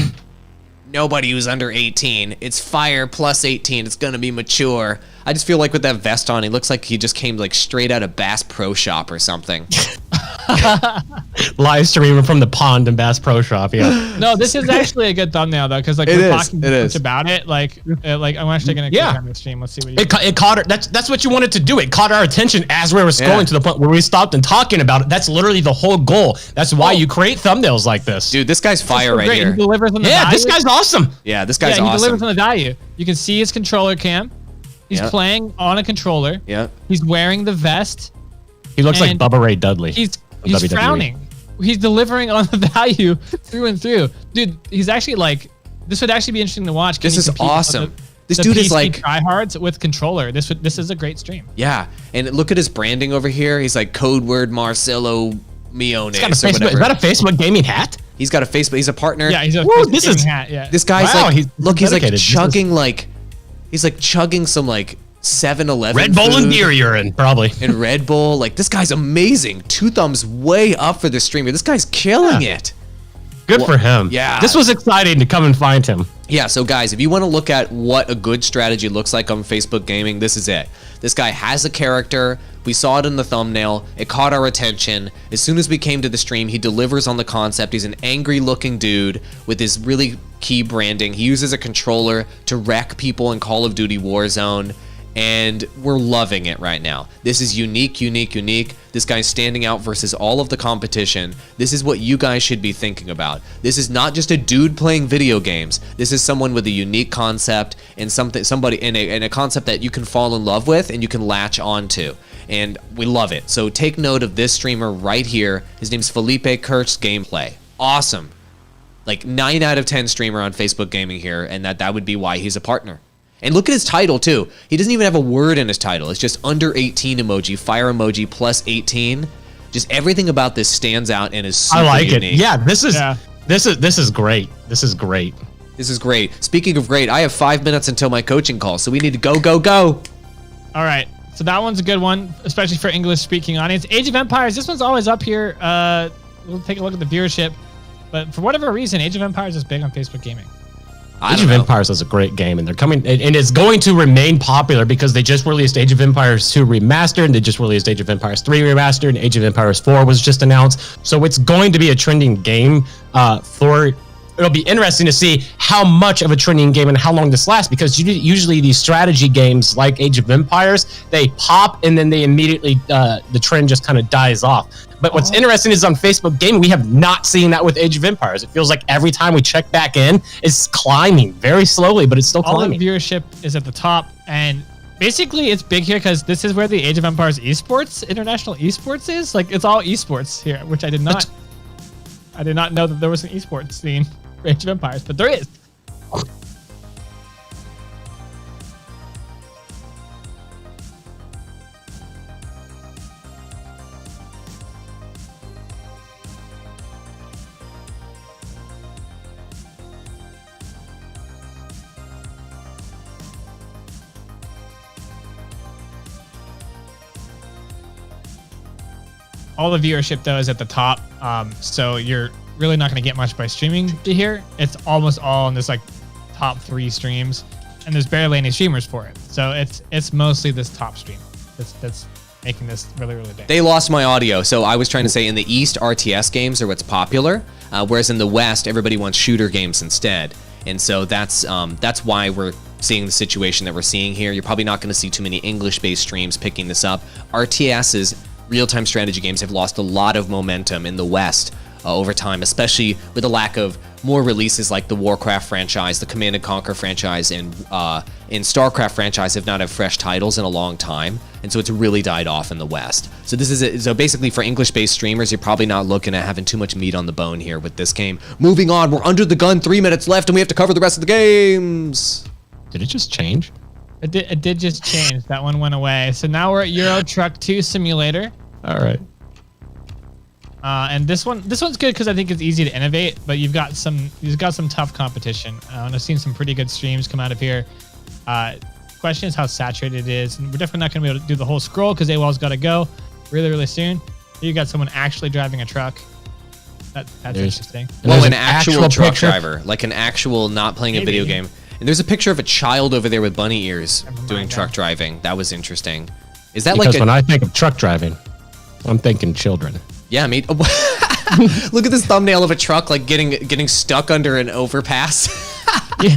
Nobody who's under 18. It's fire plus 18. It's gonna be mature. I just feel like with that vest on, he looks like he just came like straight out of Bass Pro Shop or something. Live streaming from the pond in Bass Pro Shop. Yeah. No, this is actually a good thumbnail though, because like we're talking much about it. Like I'm actually gonna click on the stream. Let's see what it caught her. That's what you wanted to do. It caught our attention as we were scrolling to the point where we stopped and talking about it. That's literally the whole goal. That's why you create thumbnails like this. Dude, this guy's fire right here. He delivers on the value. This guy's awesome. Yeah, this guy's awesome. He delivers on the value. You can see his controller cam. He's playing on a controller. Yeah. He's wearing the vest. He looks like Bubba Ray Dudley. He's frowning. He's delivering on the value through and through. Dude, he's actually like, this would actually be interesting to watch. This is awesome. This dude is like tryhards with controller. This is a great stream. Yeah, and look at his branding over here. He's like code word Marcelo Miones or whatever. Is that a Facebook gaming hat? He's got a Facebook. He's a partner. Yeah, he's a Facebook gaming hat. Yeah. This guy's like, look, he's like chugging like He's like chugging some like 7-Eleven Red Bull food and beer urine, probably. and Red Bull. Like, this guy's amazing. 2 thumbs way up for the streamer. This guy's killing it. Good for him. Yeah. This was exciting to come and find him. Yeah, so guys, if you want to look at what a good strategy looks like on Facebook Gaming, this is it. This guy has a character. We saw it in the thumbnail. It caught our attention. As soon as we came to the stream, he delivers on the concept. He's an angry-looking dude with his really key branding. He uses a controller to wreck people in Call of Duty Warzone, and we're loving it right now. This is unique, unique, unique. This guy's standing out versus all of the competition. This is what you guys should be thinking about. This is not just a dude playing video games. This is someone with a unique concept and somebody in a concept that you can fall in love with and you can latch onto. And we love it. So take note of this streamer right here. His name's Felipe Kurtz Gameplay. Awesome. Like 9 out of 10 streamer on Facebook Gaming here, and that would be why he's a partner. And look at his title, too. He doesn't even have a word in his title. It's just under 18 emoji, fire emoji, plus 18. Just everything about this stands out and is super I like unique. it. Yeah, this is great. This is great. This is great. Speaking of great, I have 5 minutes until my coaching call, so we need to go, go, go. All right. So that one's a good one, especially for English-speaking audience. Age of Empires, this one's always up here. We'll take a look at the viewership. But for whatever reason, Age of Empires is big on Facebook Gaming. Age of Empires is a great game, and they're coming, and it's going to remain popular because they just released Age of Empires 2 Remastered, and they just released Age of Empires 3 Remastered, and Age of Empires 4 was just announced. So it's going to be a trending game it'll be interesting to see how much of a trending game and how long this lasts, because usually these strategy games like Age of Empires, they pop and then they immediately, the trend just kind of dies off. But what's interesting is on Facebook Gaming, we have not seen that with Age of Empires. It feels like every time we check back in, it's climbing very slowly, but it's still climbing. All the viewership is at the top, and basically it's big here because this is where the Age of Empires esports, international esports is. Like, it's all esports here, which I did not know that there was an esports scene for Age of Empires, but there is. All the viewership though is at the top, so you're really not going to get much by streaming to here. It's almost all in this like top 3 streams, and there's barely any streamers for it. So it's mostly this top stream that's making this really, really big. They lost my audio, so I was trying to say in the East, RTS games are what's popular, whereas in the West, everybody wants shooter games instead. And so that's why we're seeing the situation that we're seeing here. You're probably not going to see too many English-based streams picking this up. RTS's real-time strategy games have lost a lot of momentum in the West over time, especially with the lack of more releases like the Warcraft franchise, the Command & Conquer franchise, and StarCraft franchise have not had fresh titles in a long time, and so it's really died off in the West. So this is so basically for English-based streamers, you're probably not looking at having too much meat on the bone here with this game. Moving on, we're under the gun, 3 minutes left, and we have to cover the rest of the games. Did it just change? It did just change. That one went away. So now we're at Euro Truck 2 Simulator. All right. And this one's good because I think it's easy to innovate, but you've got some tough competition. And I've seen some pretty good streams come out of here. Question is how saturated it is, and we're definitely not going to be able to do the whole scroll because AWOL's got to go really, really soon. Here you got someone actually driving a truck. That's interesting. Well, an actual truck driver, like an actual not playing a video game. And there's a picture of a child over there with bunny ears doing truck driving. That was interesting. Is that because when I think of truck driving, I'm thinking children. Yeah, I mean, look at this thumbnail of a truck like getting stuck under an overpass. Yeah.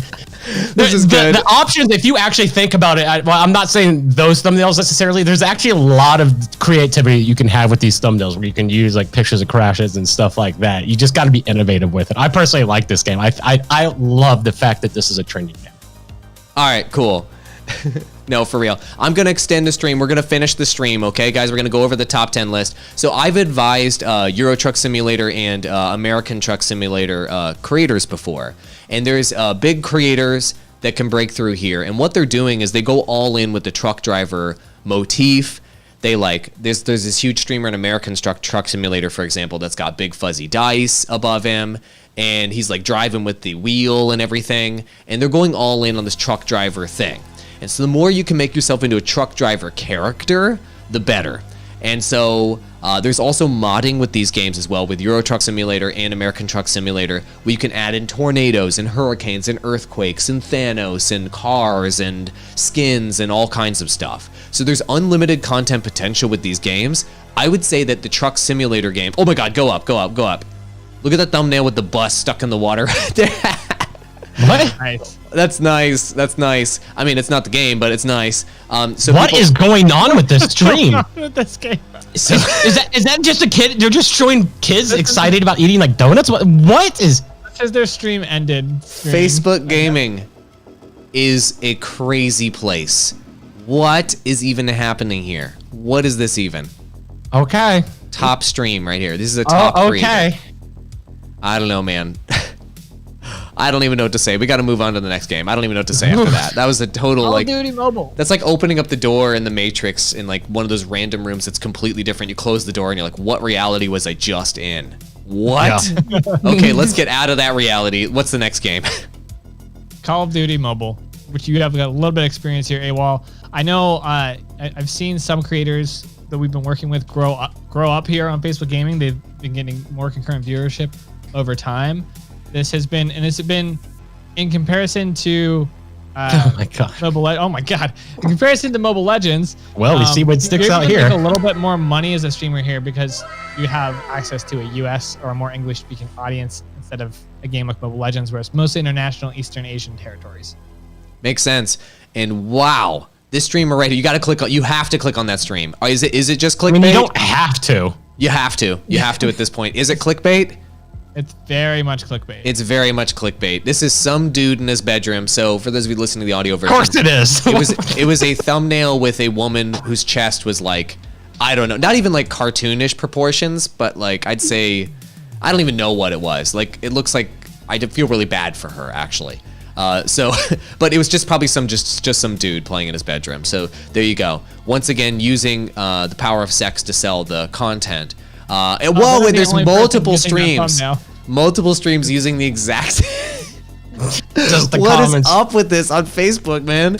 This is good. The options, if you actually think about it, well, I'm not saying those thumbnails necessarily. There's actually a lot of creativity you can have with these thumbnails where you can use like pictures of crashes and stuff like that. You just got to be innovative with it. I personally like this game. I love the fact that this is a trending game. All right, cool. No, for real. I'm going to extend the stream. We're going to finish the stream, okay, guys? We're going to go over the top 10 list. So I've advised Euro Truck Simulator and American Truck Simulator creators before. And there's big creators that can break through here. And what they're doing is they go all in with the truck driver motif. They there's this huge streamer in American Truck Simulator, for example, that's got big fuzzy dice above him. And he's like driving with the wheel and everything. And they're going all in on this truck driver thing. And so the more you can make yourself into a truck driver character, the better. And so there's also modding with these games as well, with Euro Truck Simulator and American Truck Simulator, where you can add in tornadoes and hurricanes and earthquakes and Thanos and cars and skins and all kinds of stuff. So there's unlimited content potential with these games. I would say that the Truck Simulator game, oh my God, go up. Look at that thumbnail with the bus stuck in the water right there. What? Nice. That's nice. I mean, it's not the game, but it's nice. So What is going on with this stream? With this game. is that just a kid? They're just showing kids excited about eating like donuts? What is? It says their stream ended. Facebook gaming is a crazy place. What is even happening here? What is this even? Okay. Top stream right here. This is a top Oh, creator. okay. I don't know, man. I don't even know what to say. We got to move on to the next game. I don't even know what to say after that. That was a total Call like. of Duty Mobile. That's like opening up the door in the Matrix in like one of those random rooms that's completely different. You close the door and you're like, what reality was I just in? What? Yeah. Okay, let's get out of that reality. What's the next game? Call of Duty Mobile, which you have got a little bit of experience here, AWOL. I know I've seen some creators that we've been working with grow up here on Facebook Gaming. They've been getting more concurrent viewership over time. This has been in comparison to Oh my God. Oh my God! In comparison to Mobile Legends, Well, we see what sticks you're out gonna here. Make a little bit more money as a streamer here because you have access to a U.S. or a more English-speaking audience instead of a game like Mobile Legends, where it's mostly international, Eastern Asian territories. Makes sense. And wow, this streamer right here, you have to click on that stream. Is it just clickbait? I mean, you don't have to. You have to at this point. Is it clickbait? It's very much clickbait. It's very much clickbait. This is some dude in his bedroom. So for those of you listening to the audio Of version, course it is. it was a thumbnail with a woman whose chest was like, I don't know, not even like cartoonish proportions, but like I'd say, I don't even know what it was. Like it looks like I feel really bad for her actually. But it was just probably just some dude playing in his bedroom. So there you go. Once again, using the power of sex to sell the content. And whoa, and there's multiple streams using the exact. Just the What is comments. up with this on Facebook, man?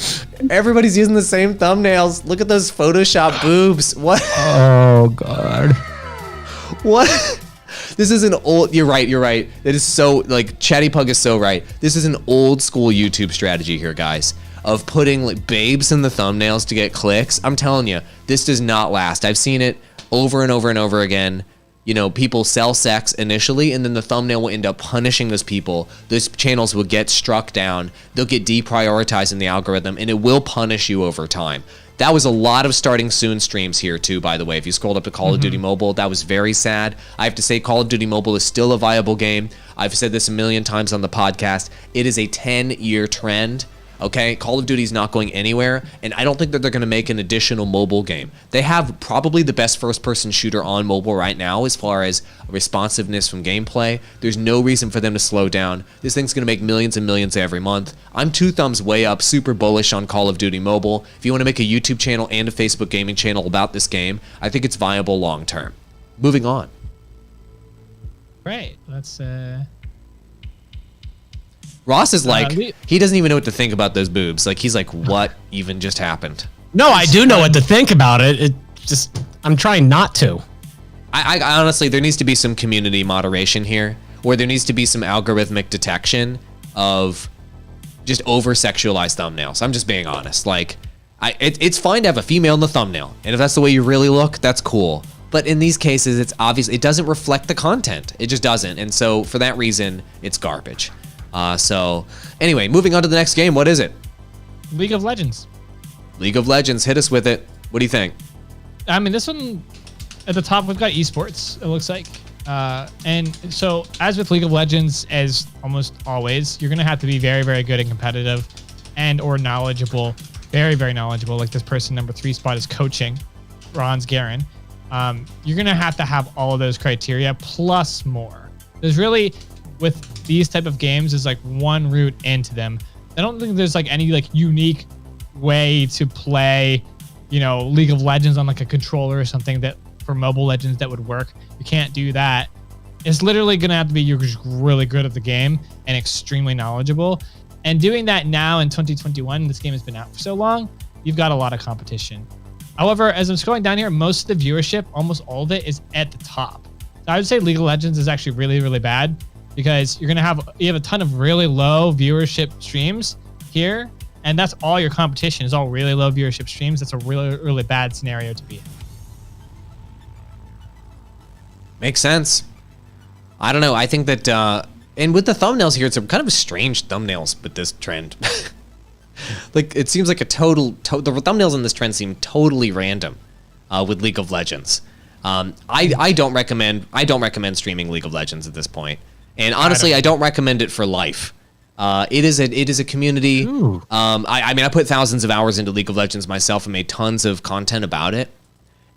Everybody's using the same thumbnails. Look at those Photoshop boobs. What? Oh God. What? This is an old. You're right. It is so like Chatty Pug is so right. This is an old school YouTube strategy here, guys, of putting like babes in the thumbnails to get clicks. I'm telling you, this does not last. I've seen it over and over and over again. You know, people sell sex initially, and then the thumbnail will end up punishing those people. Those channels will get struck down. They'll get deprioritized in the algorithm, and it will punish you over time. That was a lot of starting soon streams here too, by the way. If you scrolled up to Call of Duty Mobile, that was very sad. I have to say Call of Duty Mobile is still a viable game. I've said this a million times on the podcast. It is a 10-year trend. Okay, Call of Duty is not going anywhere, and I don't think that they're going to make an additional mobile game. They have probably the best first-person shooter on mobile right now as far as responsiveness from gameplay. There's no reason for them to slow down. This thing's going to make millions and millions every month. I'm 2 thumbs way up, super bullish on Call of Duty Mobile. If you want to make a YouTube channel and a Facebook gaming channel about this game, I think it's viable long-term. Moving on. Right. That's Ross is like, we- he doesn't even know what to think about those boobs. Like, he's like, what even just happened? No, I do know what to think about it. It just, I'm trying not to. I honestly, there needs to be some community moderation here, where there needs to be some algorithmic detection of just over-sexualized thumbnails. I'm just being honest. Like, it's fine to have a female in the thumbnail, and if that's the way you really look, that's cool. But in these cases, it's obvious it doesn't reflect the content. It just doesn't, and so for that reason, it's garbage. So anyway, moving on to the next game. What is it? League of Legends. League of Legends. Hit us with it. What do you think? I mean, this one at the top, we've got esports, it looks like. And so as with League of Legends, as almost always, you're going to have to be very, very good and competitive and or knowledgeable, very, very knowledgeable. Like this person, number 3 spot is coaching, Bronze Garen. You're going to have all of those criteria plus more. There's really, with these type of games, is like one route into them. I don't think there's like any like unique way to play, you know, League of Legends on like a controller or something that for Mobile Legends that would work. You can't do that. It's literally gonna have to be you're just really good at the game and extremely knowledgeable. And doing that now in 2021, this game has been out for so long, you've got a lot of competition. However, as I'm scrolling down here, most of the viewership, almost all of it, is at the top. So I would say League of Legends is actually really, really bad because you have a ton of really low viewership streams here, and that's all your competition is all really low viewership streams. That's a really, really bad scenario to be in. Makes sense. I don't know. I think that, and with the thumbnails here, it's a kind of strange thumbnails with this trend. Like, it seems like the thumbnails in this trend seem totally random with League of Legends. I don't recommend streaming League of Legends at this point. And honestly, I don't recommend it for life. It is a community. I mean, I put thousands of hours into League of Legends myself and made tons of content about it.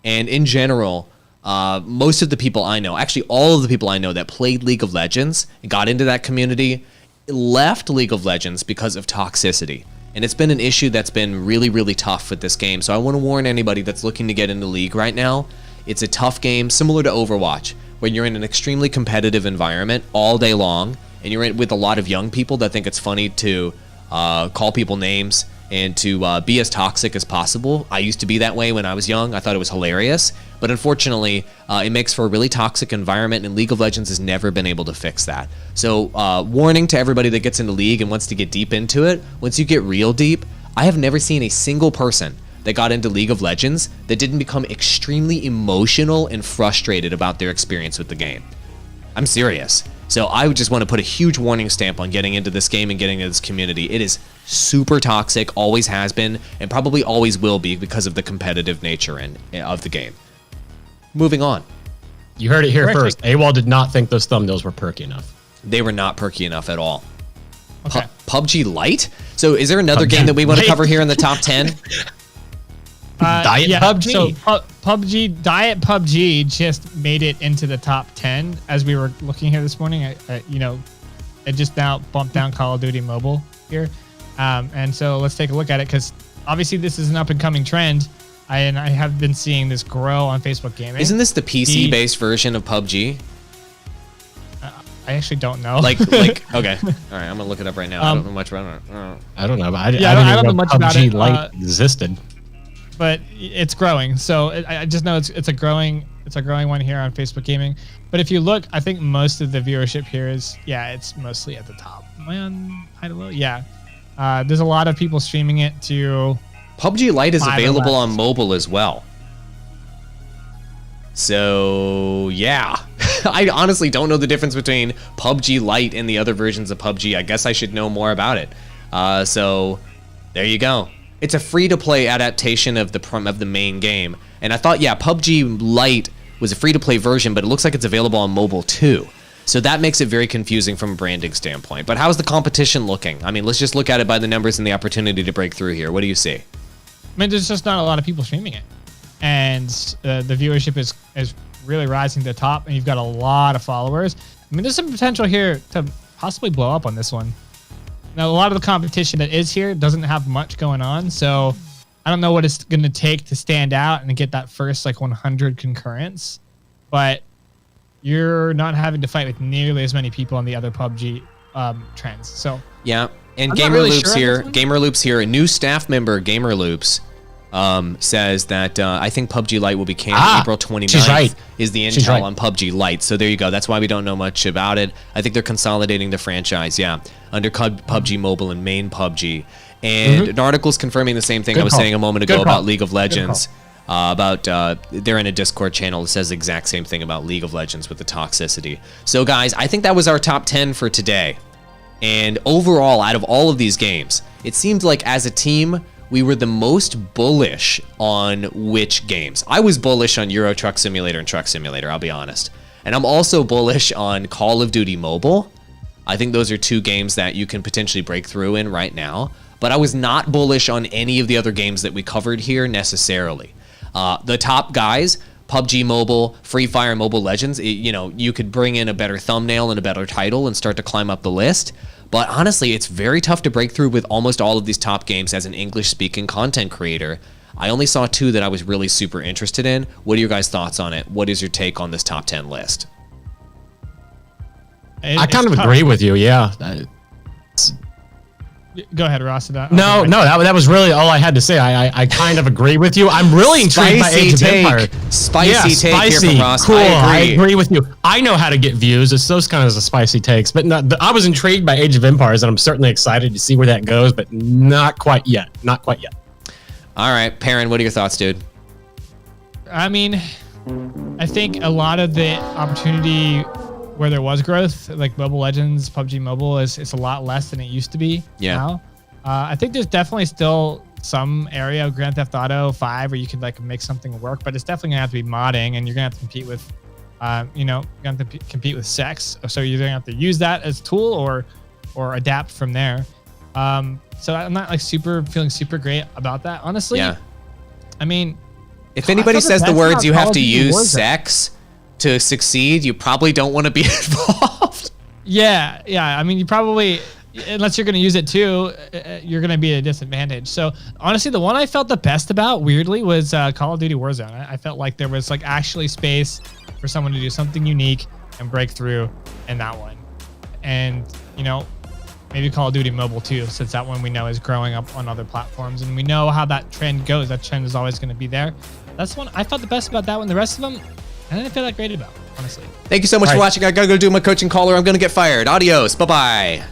And in general, most of the people I know, actually all of the people I know that played League of Legends and got into that community, left League of Legends because of toxicity. And it's been an issue that's been really, really tough with this game. So I want to warn anybody that's looking to get into League right now. It's a tough game, similar to Overwatch, where you're in an extremely competitive environment all day long, and you're with a lot of young people that think it's funny to call people names and to be as toxic as possible. I used to be that way when I was young. I thought it was hilarious. But unfortunately, it makes for a really toxic environment, and League of Legends has never been able to fix that. So warning to everybody that gets into League and wants to get deep into it, once you get real deep, I have never seen a single person that got into League of Legends that didn't become extremely emotional and frustrated about their experience with the game. I'm serious. So I would just want to put a huge warning stamp on getting into this game and getting into this community. It is super toxic, always has been, and probably always will be because of the competitive nature of the game. Moving on. You heard it here first. AWOL did not think those thumbnails were perky enough. They were not perky enough at all. Okay. PUBG Lite? So is there another game that we want to cover here in the top 10? Diet PUBG. So Diet PUBG just made it into the top 10 as we were looking here this morning. It just now bumped down Call of Duty Mobile here. And so let's take a look at it because obviously this is an up and coming trend. I have been seeing this grow on Facebook Gaming. Isn't this the PC-based version of PUBG? I actually don't know. Like, okay. All right, I'm gonna look it up right now. I don't know much about it. I don't know. But I don't know much PUBG about it. Lite existed. But it's growing. So I just know it's a growing one here on Facebook Gaming. But if you look, I think most of the viewership here is it's mostly at the top. Am I on high to low? Yeah. There's a lot of people streaming it to. PUBG Lite is available on mobile as well. So, yeah. I honestly don't know the difference between PUBG Lite and the other versions of PUBG. I guess I should know more about it. So, there you go. It's a free-to-play adaptation of the main game. And I thought, PUBG Lite was a free-to-play version, but it looks like it's available on mobile too. So that makes it very confusing from a branding standpoint. But how's the competition looking? I mean, let's just look at it by the numbers and the opportunity to break through here. What do you see? I mean, there's just not a lot of people streaming it. And the viewership is really rising to the top, and you've got a lot of followers. I mean, there's some potential here to possibly blow up on this one. Now, a lot of the competition that is here doesn't have much going on, so I don't know what it's going to take to stand out and get that first 100 concurrents, but you're not having to fight with nearly as many people on the other PUBG trends. So yeah, and I'm Gamer really Loops sure here. Gamer Loops here. A new staff member, Gamer Loops, says that I think PUBG Lite will be canned April 29th. Right. Is the intel on PUBG Lite? So there you go. That's why we don't know much about it. I think they're consolidating the franchise. Yeah, under PUBG Mobile and main PUBG. And an article's confirming the same thing I was saying a moment ago about League of Legends. They're in a Discord channel that says the exact same thing about League of Legends with the toxicity. So guys, I think that was our top 10 for today. And overall, out of all of these games, it seemed like as a team, we were the most bullish on which games. I was bullish on Euro Truck Simulator and Truck Simulator, I'll be honest. And I'm also bullish on Call of Duty Mobile. I think those are two games that you can potentially break through in right now. But I was not bullish on any of the other games that we covered here necessarily. The top guys, PUBG Mobile, Free Fire, Mobile Legends, you could bring in a better thumbnail and a better title and start to climb up the list. But honestly, it's very tough to break through with almost all of these top games as an English-speaking content creator. I only saw two that I was really super interested in. What are your guys' thoughts on it? What is your take on this top 10 list? I kind of agree with you, yeah. Go ahead, Ross. No, that was really all I had to say. I kind of agree with you. I'm really intrigued by Age of Empires. Spicy take here from Ross. Cool. I agree with you. I know how to get views. It's those kinds of spicy takes. But I was intrigued by Age of Empires, and I'm certainly excited to see where that goes. But not quite yet. Not quite yet. All right, Perrin, what are your thoughts, dude? I mean, I think a lot of the opportunity where there was growth, like Mobile Legends, PUBG Mobile, it's a lot less than it used to be now. I think there's definitely still some area of Grand Theft Auto 5 where you could like make something work, but it's definitely gonna have to be modding, and you're gonna have to compete with, you're gonna have to compete with sex. So you're gonna have to use that as a tool or adapt from there. So I'm not like feeling super great about that, honestly. Yeah. I mean, if anybody says the words "you have to use sex to succeed," you probably don't want to be involved. Yeah. I mean, you probably, unless you're going to use it too, you're going to be at a disadvantage. So honestly, the one I felt the best about, weirdly, was Call of Duty Warzone. I felt like there was like actually space for someone to do something unique and break through in that one. And, maybe Call of Duty Mobile too, since that one we know is growing up on other platforms, and we know how that trend goes. That trend is always going to be there. That's one I felt the best about that one. The rest of them, I didn't feel that great about, honestly. Thank you so much for watching. I gotta go do my coaching call or I'm gonna get fired. Adios. Bye-bye.